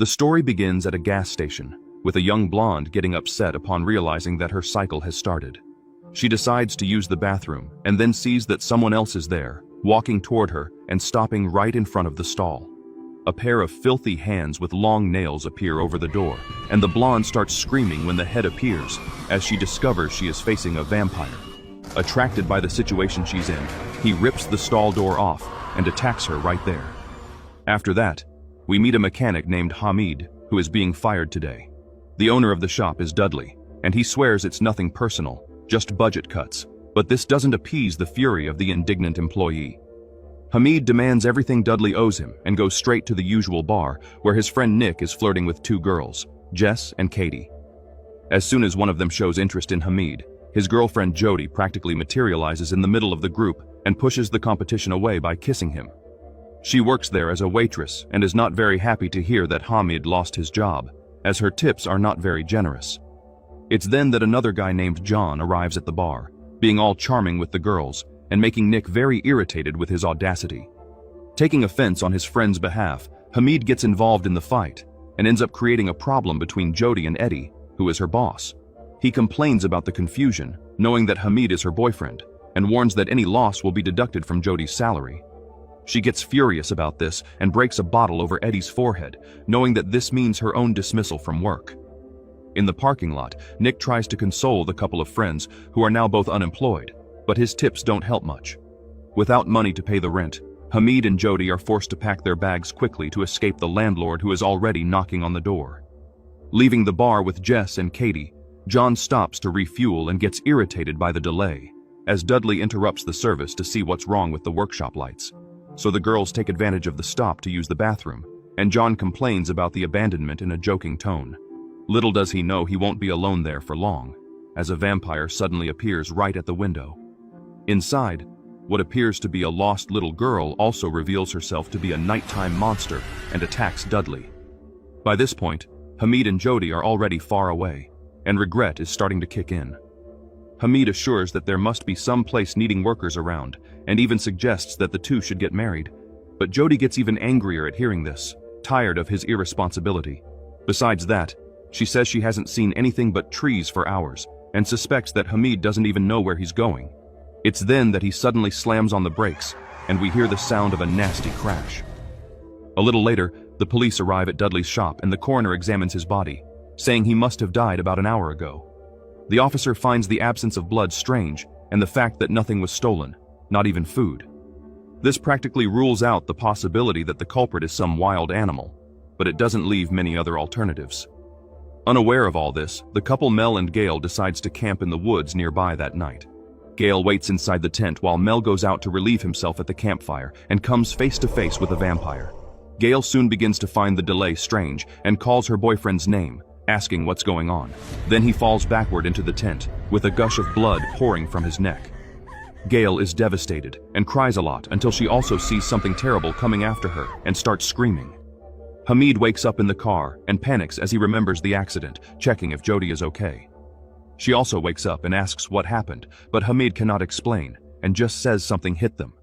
The story begins at a gas station, with a young blonde getting upset upon realizing that her cycle has started. She decides to use the bathroom and then sees that someone else is there, walking toward her and stopping right in front of the stall. A pair of filthy hands with long nails appear over the door, and the blonde starts screaming when the head appears, as she discovers she is facing a vampire. Attracted by the situation she's in, he rips the stall door off and attacks her right there. After that, we meet a mechanic named Hamid, who is being fired today. The owner of the shop is Dudley, and he swears it's nothing personal, just budget cuts, but this doesn't appease the fury of the indignant employee. Hamid demands everything Dudley owes him and goes straight to the usual bar where his friend Nick is flirting with two girls, Jess and Katie. As soon as one of them shows interest in Hamid, his girlfriend Jody practically materializes in the middle of the group and pushes the competition away by kissing him. She works there as a waitress and is not very happy to hear that Hamid lost his job, as her tips are not very generous. It's then that another guy named John arrives at the bar, being all charming with the girls and making Nick very irritated with his audacity. Taking offense on his friend's behalf, Hamid gets involved in the fight and ends up creating a problem between Jody and Eddie, who is her boss. He complains about the confusion, knowing that Hamid is her boyfriend, and warns that any loss will be deducted from Jody's salary. She gets furious about this and breaks a bottle over Eddie's forehead, knowing that this means her own dismissal from work. In the parking lot, Nick tries to console the couple of friends who are now both unemployed, but his tips don't help much. Without money to pay the rent, Hamid and Jody are forced to pack their bags quickly to escape the landlord who is already knocking on the door. Leaving the bar with Jess and Katie, John stops to refuel and gets irritated by the delay, as Dudley interrupts the service to see what's wrong with the workshop lights. So the girls take advantage of the stop to use the bathroom, and John complains about the abandonment in a joking tone. Little does he know he won't be alone there for long, as a vampire suddenly appears right at the window. Inside, what appears to be a lost little girl also reveals herself to be a nighttime monster and attacks Dudley. By this point, Hamid and Jody are already far away, and regret is starting to kick in. Hamid assures that there must be some place needing workers around, and even suggests that the two should get married. But Jody gets even angrier at hearing this, tired of his irresponsibility. Besides that, she says she hasn't seen anything but trees for hours, and suspects that Hamid doesn't even know where he's going. It's then that he suddenly slams on the brakes, and we hear the sound of a nasty crash. A little later, the police arrive at Dudley's shop and the coroner examines his body, saying he must have died about an hour ago. The officer finds the absence of blood strange, and the fact that nothing was stolen, not even food. This practically rules out the possibility that the culprit is some wild animal, but it doesn't leave many other alternatives. Unaware of all this, the couple Mel and Gail decides to camp in the woods nearby that night. Gail waits inside the tent while Mel goes out to relieve himself at the campfire and comes face to face with a vampire. Gail soon begins to find the delay strange and calls her boyfriend's name, asking what's going on. Then he falls backward into the tent, with a gush of blood pouring from his neck. Gail is devastated and cries a lot until she also sees something terrible coming after her and starts screaming. Hamid wakes up in the car and panics as he remembers the accident, checking if Jody is okay. She also wakes up and asks what happened, but Hamid cannot explain and just says something hit them.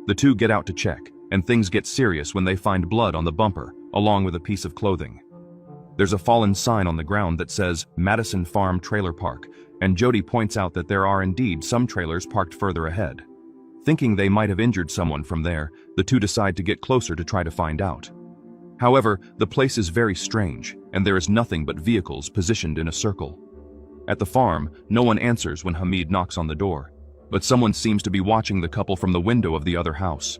The two get out to check, and things get serious when they find blood on the bumper, along with a piece of clothing. There's a fallen sign on the ground that says Madison Farm Trailer Park, and Jody points out that there are indeed some trailers parked further ahead. Thinking they might have injured someone from there, the two decide to get closer to try to find out. However, the place is very strange, and there is nothing but vehicles positioned in a circle. At the farm, no one answers when Hamid knocks on the door, but someone seems to be watching the couple from the window of the other house.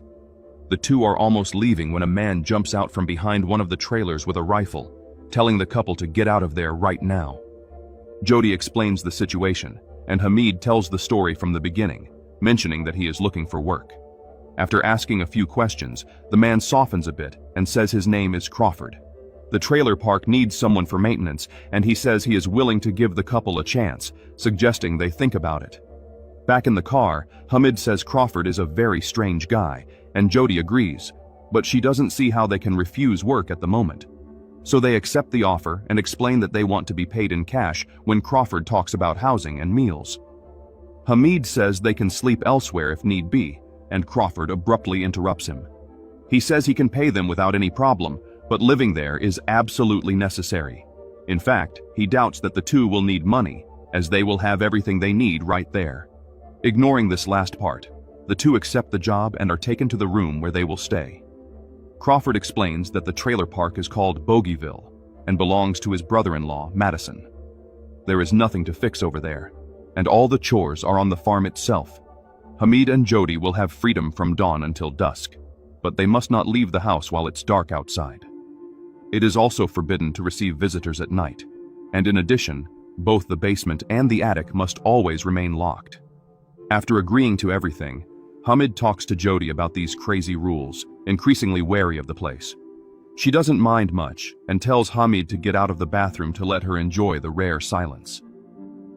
The two are almost leaving when a man jumps out from behind one of the trailers with a rifle, telling the couple to get out of there right now. Jody explains the situation, and Hamid tells the story from the beginning, mentioning that he is looking for work. After asking a few questions, the man softens a bit and says his name is Crawford. The trailer park needs someone for maintenance, and he says he is willing to give the couple a chance, suggesting they think about it. Back in the car, Hamid says Crawford is a very strange guy, and Jody agrees, but she doesn't see how they can refuse work at the moment. So they accept the offer and explain that they want to be paid in cash when Crawford talks about housing and meals. Hamid says they can sleep elsewhere if need be, and Crawford abruptly interrupts him. He says he can pay them without any problem, but living there is absolutely necessary. In fact, he doubts that the two will need money, as they will have everything they need right there. Ignoring this last part, the two accept the job and are taken to the room where they will stay. Crawford explains that the trailer park is called Bogeyville and belongs to his brother-in-law, Madison. There is nothing to fix over there, and all the chores are on the farm itself. Hamid and Jody will have freedom from dawn until dusk, but they must not leave the house while it's dark outside. It is also forbidden to receive visitors at night, and in addition, both the basement and the attic must always remain locked. After agreeing to everything, Hamid talks to Jody about these crazy rules, increasingly wary of the place. She doesn't mind much and tells Hamid to get out of the bathroom to let her enjoy the rare silence.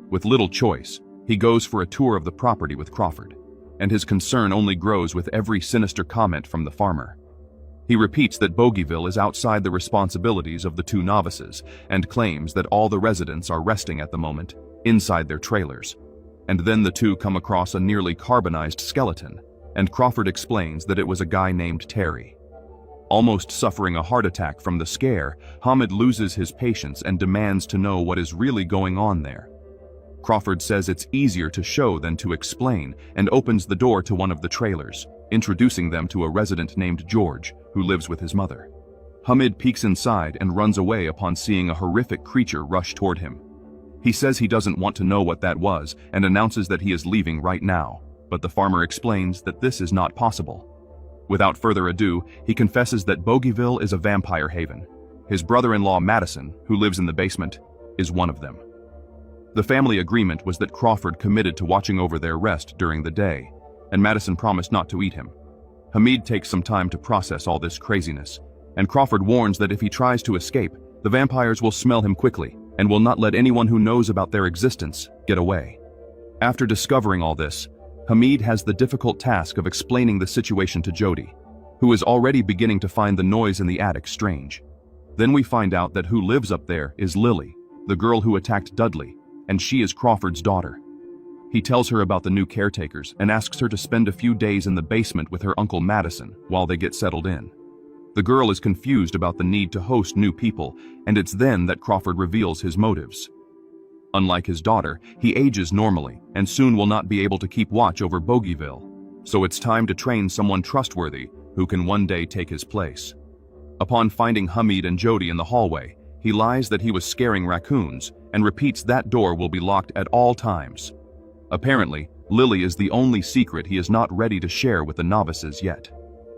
With little choice, he goes for a tour of the property with Crawford, and his concern only grows with every sinister comment from the farmer. He repeats that Bogeyville is outside the responsibilities of the two novices and claims that all the residents are resting at the moment, inside their trailers. And then the two come across a nearly carbonized skeleton, and Crawford explains that it was a guy named Terry. Almost suffering a heart attack from the scare, Hamid loses his patience and demands to know what is really going on there. Crawford says it's easier to show than to explain and opens the door to one of the trailers, introducing them to a resident named George, who lives with his mother. Hamid peeks inside and runs away upon seeing a horrific creature rush toward him. He says he doesn't want to know what that was and announces that he is leaving right now, but the farmer explains that this is not possible. Without further ado, he confesses that Bogeyville is a vampire haven. His brother-in-law Madison, who lives in the basement, is one of them. The family agreement was that Crawford committed to watching over their rest during the day, and Madison promised not to eat him. Hamid takes some time to process all this craziness, and Crawford warns that if he tries to escape, the vampires will smell him quickly and will not let anyone who knows about their existence get away. After discovering all this, Hamid has the difficult task of explaining the situation to Jody, who is already beginning to find the noise in the attic strange. Then we find out that who lives up there is Lily, the girl who attacked Dudley, and she is Crawford's daughter. He tells her about the new caretakers and asks her to spend a few days in the basement with her uncle Madison while they get settled in. The girl is confused about the need to host new people, and it's then that Crawford reveals his motives. Unlike his daughter, he ages normally and soon will not be able to keep watch over Bogeyville, so it's time to train someone trustworthy who can one day take his place. Upon finding Hamid and Jody in the hallway, he lies that he was scaring raccoons and repeats that door will be locked at all times. Apparently, Lily is the only secret he is not ready to share with the novices yet.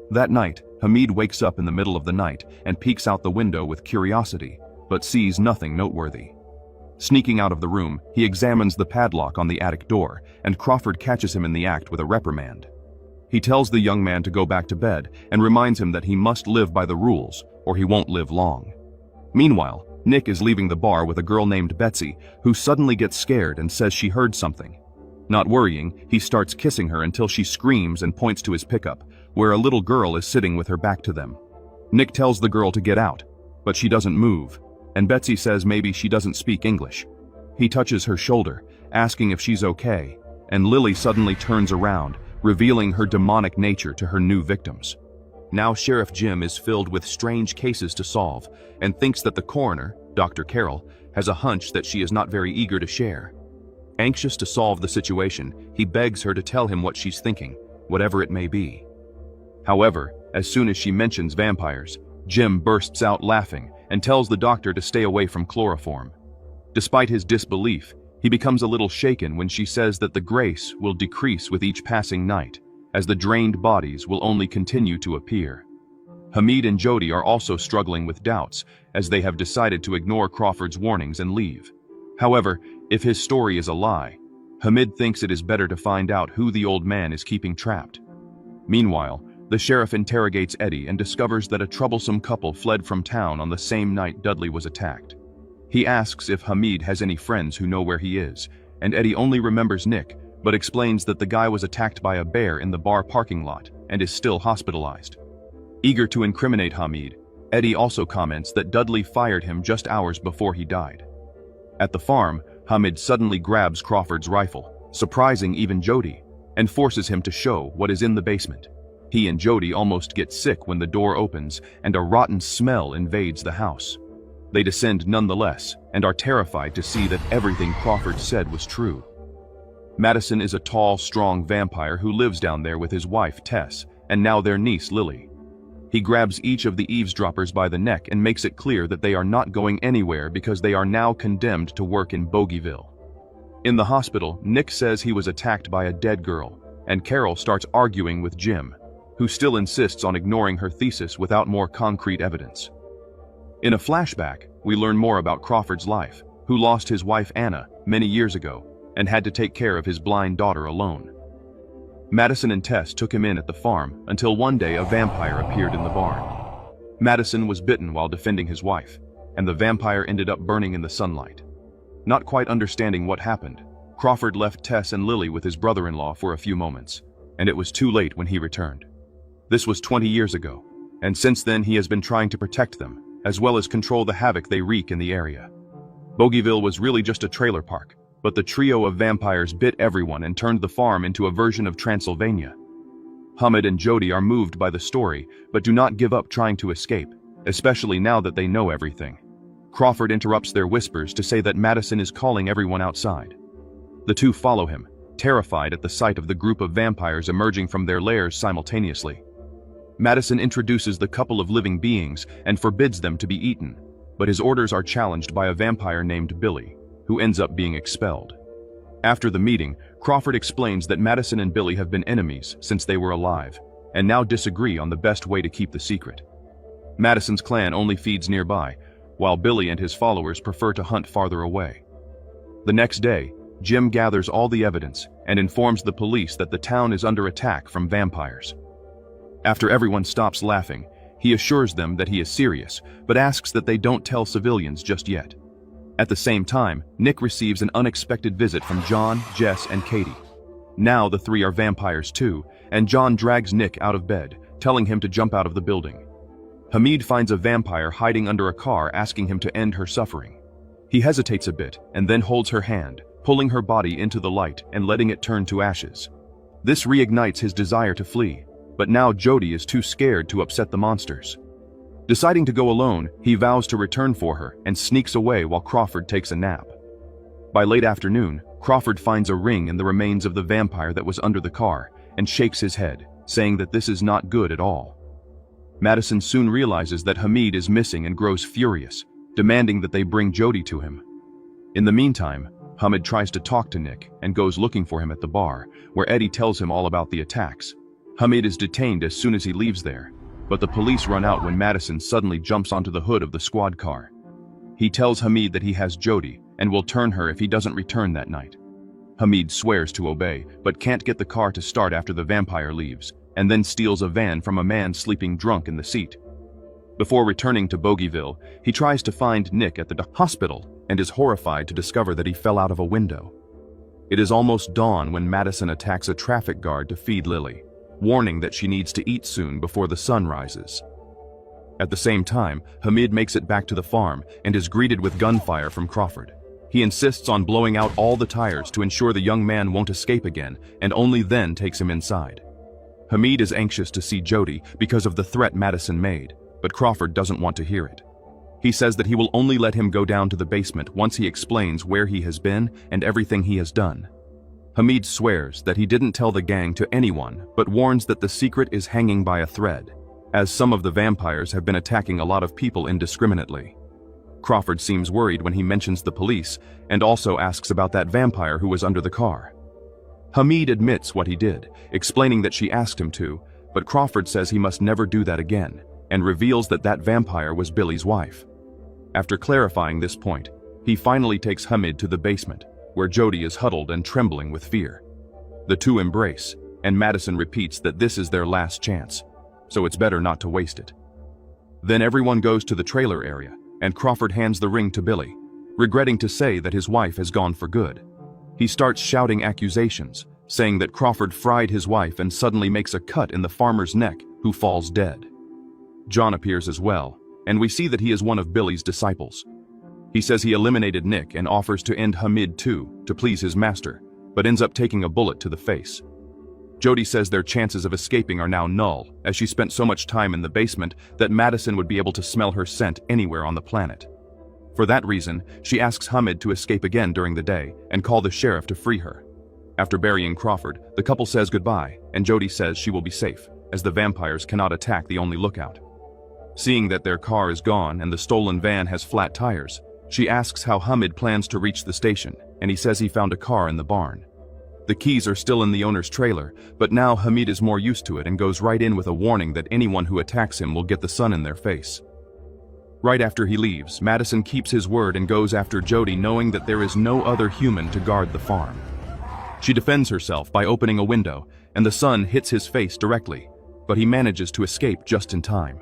That night, Hamid wakes up in the middle of the night and peeks out the window with curiosity, but sees nothing noteworthy. Sneaking out of the room, he examines the padlock on the attic door, and Crawford catches him in the act with a reprimand. He tells the young man to go back to bed and reminds him that he must live by the rules, or he won't live long. Meanwhile, Nick is leaving the bar with a girl named Betsy, who suddenly gets scared and says she heard something. Not worrying, he starts kissing her until she screams and points to his pickup, where a little girl is sitting with her back to them. Nick tells the girl to get out, but she doesn't move, and Betsy says maybe she doesn't speak English. He touches her shoulder, asking if she's okay, and Lily suddenly turns around, revealing her demonic nature to her new victims. Now Sheriff Jim is filled with strange cases to solve and thinks that the coroner, Dr. Carroll, has a hunch that she is not very eager to share. Anxious to solve the situation, he begs her to tell him what she's thinking, whatever it may be. However, as soon as she mentions vampires, Jim bursts out laughing and tells the doctor to stay away from chloroform. Despite his disbelief, he becomes a little shaken when she says that the grace will decrease with each passing night, as the drained bodies will only continue to appear. Hamid and Jody are also struggling with doubts, as they have decided to ignore Crawford's warnings and leave. However, if his story is a lie, Hamid thinks it is better to find out who the old man is keeping trapped. Meanwhile, the sheriff interrogates Eddie and discovers that a troublesome couple fled from town on the same night Dudley was attacked. He asks if Hamid has any friends who know where he is, and Eddie only remembers Nick, but explains that the guy was attacked by a bear in the bar parking lot and is still hospitalized. Eager to incriminate Hamid, Eddie also comments that Dudley fired him just hours before he died. At the farm, Hamid suddenly grabs Crawford's rifle, surprising even Jody, and forces him to show what is in the basement. He and Jody almost get sick when the door opens and a rotten smell invades the house. They descend nonetheless and are terrified to see that everything Crawford said was true. Madison is a tall, strong vampire who lives down there with his wife, Tess, and now their niece, Lily. He grabs each of the eavesdroppers by the neck and makes it clear that they are not going anywhere because they are now condemned to work in Bogeyville. In the hospital, Nick says he was attacked by a dead girl, and Carol starts arguing with Jim, who still insists on ignoring her thesis without more concrete evidence. In a flashback, we learn more about Crawford's life, who lost his wife Anna many years ago and had to take care of his blind daughter alone. Madison and Tess took him in at the farm until one day a vampire appeared in the barn. Madison was bitten while defending his wife, and the vampire ended up burning in the sunlight. Not quite understanding what happened, Crawford left Tess and Lily with his brother-in-law for a few moments, and it was too late when he returned. This was 20 years ago, and since then he has been trying to protect them, as well as control the havoc they wreak in the area. Bogeyville was really just a trailer park, but the trio of vampires bit everyone and turned the farm into a version of Transylvania. Hamid and Jody are moved by the story, but do not give up trying to escape, especially now that they know everything. Crawford interrupts their whispers to say that Madison is calling everyone outside. The two follow him, terrified at the sight of the group of vampires emerging from their lairs simultaneously. Madison introduces the couple of living beings and forbids them to be eaten, but his orders are challenged by a vampire named Billy, who ends up being expelled. After the meeting, Crawford explains that Madison and Billy have been enemies since they were alive, and now disagree on the best way to keep the secret. Madison's clan only feeds nearby, while Billy and his followers prefer to hunt farther away. The next day, Jim gathers all the evidence and informs the police that the town is under attack from vampires. After everyone stops laughing, he assures them that he is serious, but asks that they don't tell civilians just yet. At the same time, Nick receives an unexpected visit from John, Jess, and Katie. Now the three are vampires too, and John drags Nick out of bed, telling him to jump out of the building. Hamid finds a vampire hiding under a car asking him to end her suffering. He hesitates a bit and then holds her hand, pulling her body into the light and letting it turn to ashes. This reignites his desire to flee, but now Jody is too scared to upset the monsters. Deciding to go alone, he vows to return for her and sneaks away while Crawford takes a nap. By late afternoon, Crawford finds a ring in the remains of the vampire that was under the car and shakes his head, saying that this is not good at all. Madison soon realizes that Hamid is missing and grows furious, demanding that they bring Jody to him. In the meantime, Hamid tries to talk to Nick and goes looking for him at the bar, where Eddie tells him all about the attacks. Hamid is detained as soon as he leaves there, but the police run out when Madison suddenly jumps onto the hood of the squad car. He tells Hamid that he has Jody and will turn her if he doesn't return that night. Hamid swears to obey, but can't get the car to start after the vampire leaves, and then steals a van from a man sleeping drunk in the seat. Before returning to Bogeyville, he tries to find Nick at the hospital and is horrified to discover that he fell out of a window. It is almost dawn when Madison attacks a traffic guard to feed Lily, warning that she needs to eat soon before the sun rises. At the same time, Hamid makes it back to the farm and is greeted with gunfire from Crawford. He insists on blowing out all the tires to ensure the young man won't escape again, and only then takes him inside. Hamid is anxious to see Jody because of the threat Madison made, but Crawford doesn't want to hear it. He says that he will only let him go down to the basement once he explains where he has been and everything he has done. Hamid swears that he didn't tell the gang to anyone, but warns that the secret is hanging by a thread, as some of the vampires have been attacking a lot of people indiscriminately. Crawford seems worried when he mentions the police and also asks about that vampire who was under the car. Hamid admits what he did, explaining that she asked him to, but Crawford says he must never do that again, and reveals that that vampire was Billy's wife. After clarifying this point, he finally takes Hamid to the basement, where Jody is huddled and trembling with fear. The two embrace, and Madison repeats that this is their last chance, so it's better not to waste it. Then everyone goes to the trailer area, and Crawford hands the ring to Billy, regretting to say that his wife has gone for good. He starts shouting accusations, saying that Crawford fried his wife and suddenly makes a cut in the farmer's neck, who falls dead. John appears as well, and we see that he is one of Billy's disciples. He says he eliminated Nick and offers to end Hamid too, to please his master, but ends up taking a bullet to the face. Jody says their chances of escaping are now null, as she spent so much time in the basement that Madison would be able to smell her scent anywhere on the planet. For that reason, she asks Hamid to escape again during the day and call the sheriff to free her. After burying Crawford, the couple says goodbye, and Jody says she will be safe, as the vampires cannot attack the only lookout. Seeing that their car is gone and the stolen van has flat tires, she asks how Hamid plans to reach the station, and he says he found a car in the barn. The keys are still in the owner's trailer, but now Hamid is more used to it and goes right in with a warning that anyone who attacks him will get the sun in their face. Right after he leaves, Madison keeps his word and goes after Jody, knowing that there is no other human to guard the farm. She defends herself by opening a window, and the sun hits his face directly, but he manages to escape just in time.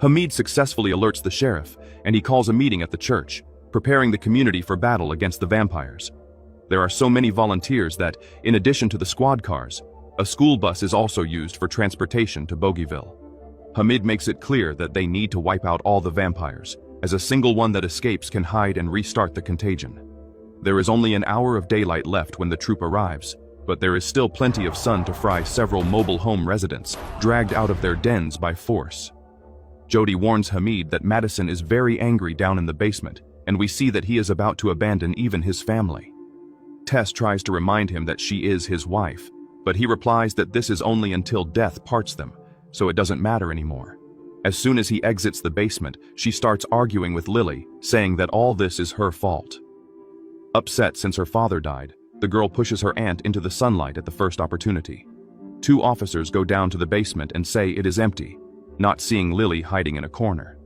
Hamid successfully alerts the sheriff, and he calls a meeting at the church, preparing the community for battle against the vampires. There are so many volunteers that, in addition to the squad cars, a school bus is also used for transportation to Bogeyville. Hamid makes it clear that they need to wipe out all the vampires, as a single one that escapes can hide and restart the contagion. There is only an hour of daylight left when the troop arrives, but there is still plenty of sun to fry several mobile home residents, dragged out of their dens by force. Jody warns Hamid that Madison is very angry down in the basement, and we see that he is about to abandon even his family. Tess tries to remind him that she is his wife, but he replies that this is only until death parts them, so it doesn't matter anymore. As soon as he exits the basement, she starts arguing with Lily, saying that all this is her fault. Upset since her father died, the girl pushes her aunt into the sunlight at the first opportunity. 2 officers go down to the basement and say it is empty, not seeing Lily hiding in a corner.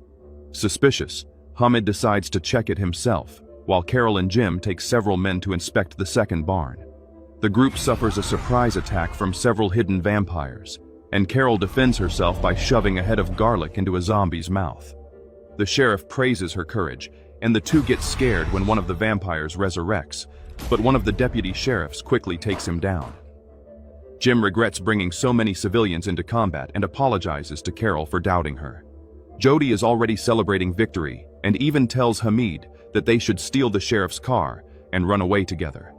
Suspicious, Hamid decides to check it himself, while Carol and Jim take several men to inspect the second barn. The group suffers a surprise attack from several hidden vampires, and Carol defends herself by shoving a head of garlic into a zombie's mouth. The sheriff praises her courage, and the 2 get scared when one of the vampires resurrects, but one of the deputy sheriffs quickly takes him down. Jim regrets bringing so many civilians into combat and apologizes to Carol for doubting her. Jody is already celebrating victory and even tells Hamid that they should steal the sheriff's car and run away together.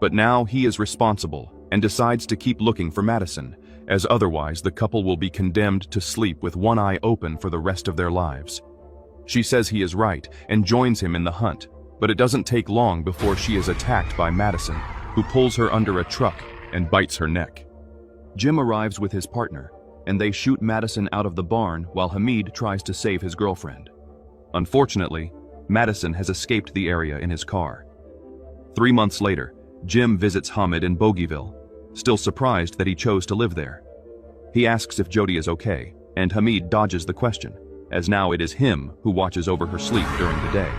But now he is responsible and decides to keep looking for Madison, as otherwise the couple will be condemned to sleep with one eye open for the rest of their lives. She says he is right and joins him in the hunt, but it doesn't take long before she is attacked by Madison, who pulls her under a truck and bites her neck. Jim arrives with his partner, and they shoot Madison out of the barn while Hamid tries to save his girlfriend. Unfortunately, Madison has escaped the area in his car. 3 months later, Jim visits Hamid in Bogeyville, still surprised that he chose to live there. He asks if Jody is okay, and Hamid dodges the question, as now it is him who watches over her sleep during the day.